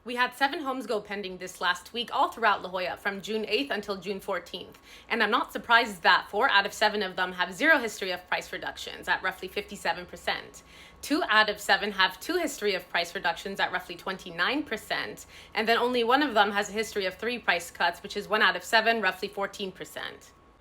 We had 7 homes go pending this last week, all throughout La Jolla, from June 8th until June 14th. And I'm not surprised that 4 out of 7 of them have zero history of price reductions at roughly 57%. 2 out of 7 have 2 history of price reductions at roughly 29%. And then only 1 of them has a history of 3 price cuts, which is 1 out of 7, roughly 14%.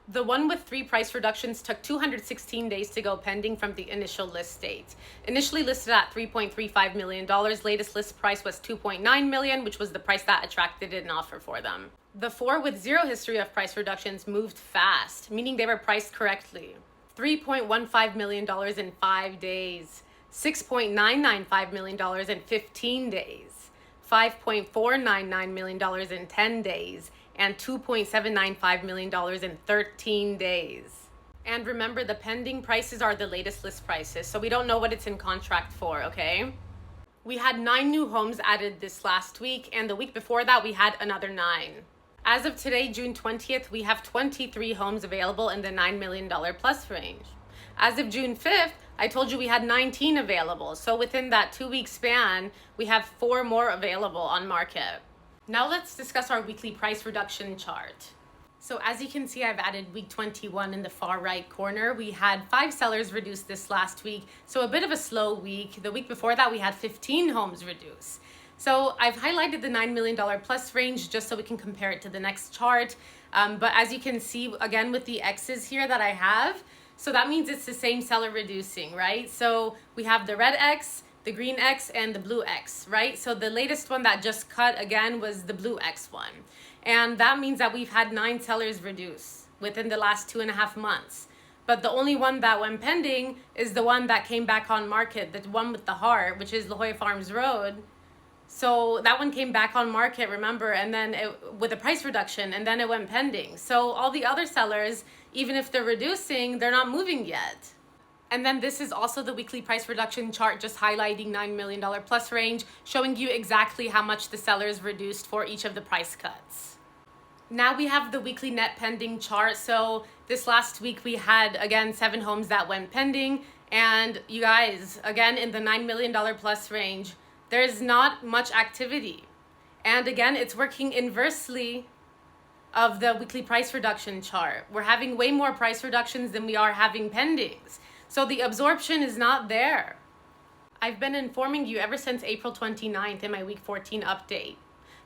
The one with 3 price reductions took 216 days to go pending from the initial list date. Initially listed at $3.35 million, latest list price was $2.9 million, which was the price that attracted an offer for them. The 4 with zero history of price reductions moved fast, meaning they were priced correctly. $3.15 million in 5 days, $6.995 million in 15 days, $5.499 million in 10 days, and $2.795 million in 13 days. And remember, the pending prices are the latest list prices, so we don't know what it's in contract for, okay? We had 9 new homes added this last week, and the week before that we had another 9. As of today, June 20th, we have 23 homes available in the $9 million plus range. As of June 5th, I told you we had 19 available, so within that 2-week span, we have 4 more available on market. Now let's discuss our weekly price reduction chart. So as you can see, I've added week 21 in the far right corner. We had 5 sellers reduce this last week, so a bit of a slow week. The week before that, we had 15 homes reduce. So I've highlighted the $9 million plus range just so we can compare it to the next chart. But as you can see, again, with the X's here that I have, so that means it's the same seller reducing, right? So we have the red X, the green X, and the blue X, right? So the latest one that just cut again was the blue X one. And that means that we've had 9 sellers reduce within the last 2.5 months. But the only one that went pending is the one that came back on market, the one with the heart, which is La Jolla Farms Road. So that one came back on market, remember, and then with a price reduction, and then it went pending. So all the other sellers, even if they're reducing, they're not moving yet. And then this is also the weekly price reduction chart, just highlighting $9 million plus range, showing you exactly how much the sellers reduced for each of the price cuts. Now we have the weekly net pending chart. So this last week we had, again, 7 homes that went pending. And you guys, again, in the $9 million plus range, there's not much activity. And again, it's working inversely of the weekly price reduction chart. We're having way more price reductions than we are having pendings. So the absorption is not there. I've been informing you ever since April 29th in my week 14 update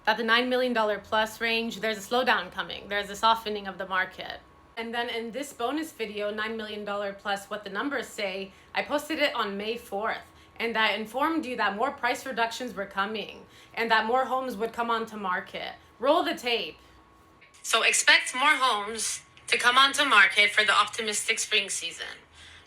that the $9 million plus range, there's a slowdown coming. There's a softening of the market. And then in this bonus video, $9 million plus what the numbers say, I posted it on May 4th. And I informed you that more price reductions were coming and that more homes would come onto market. Roll the tape. So expect more homes to come onto market for the optimistic spring season.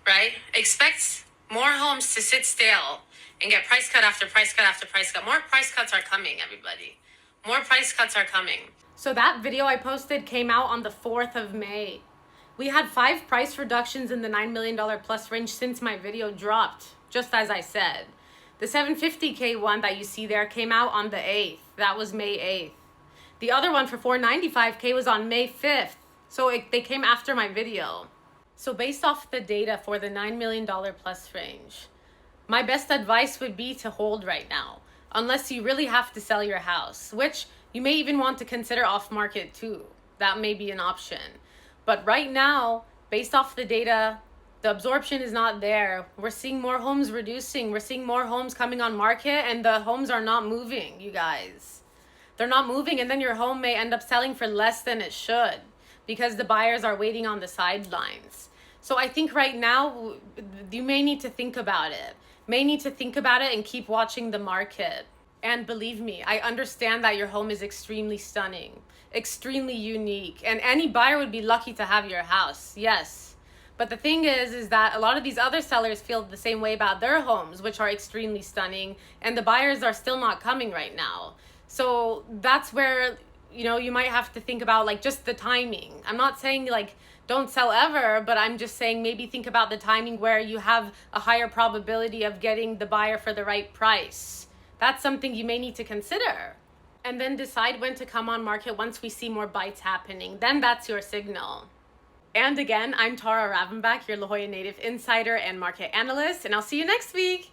Right? Expect more homes to sit still and get price cut after price cut after price cut. More price cuts are coming, everybody. More price cuts are coming. So that video I posted came out on the 4th of May. We had 5 price reductions in the $9 million plus range since my video dropped, just as I said. The 750K one that you see there came out on the 8th. That was May 8th. The other one for 495K was on May 5th. So they came after my video. So based off the data for the $9 million plus range, my best advice would be to hold right now, unless you really have to sell your house, which you may even want to consider off market too. That may be an option. But right now, based off the data, the absorption is not there. We're seeing more homes reducing. We're seeing more homes coming on market, and the homes are not moving, you guys. They're not moving, and then your home may end up selling for less than it should because the buyers are waiting on the sidelines. So I think right now, you may need to think about it. And keep watching the market. And believe me, I understand that your home is extremely stunning, extremely unique, and any buyer would be lucky to have your house, yes. But the thing is that a lot of these other sellers feel the same way about their homes, which are extremely stunning, and the buyers are still not coming right now. So that's where, you might have to think about just the timing. I'm not saying don't sell ever, but I'm just saying maybe think about the timing where you have a higher probability of getting the buyer for the right price. That's something you may need to consider. And then decide when to come on market once we see more bites happening. Then that's your signal. And again, I'm Ravanbach, your La Jolla native insider and market analyst, and I'll see you next week.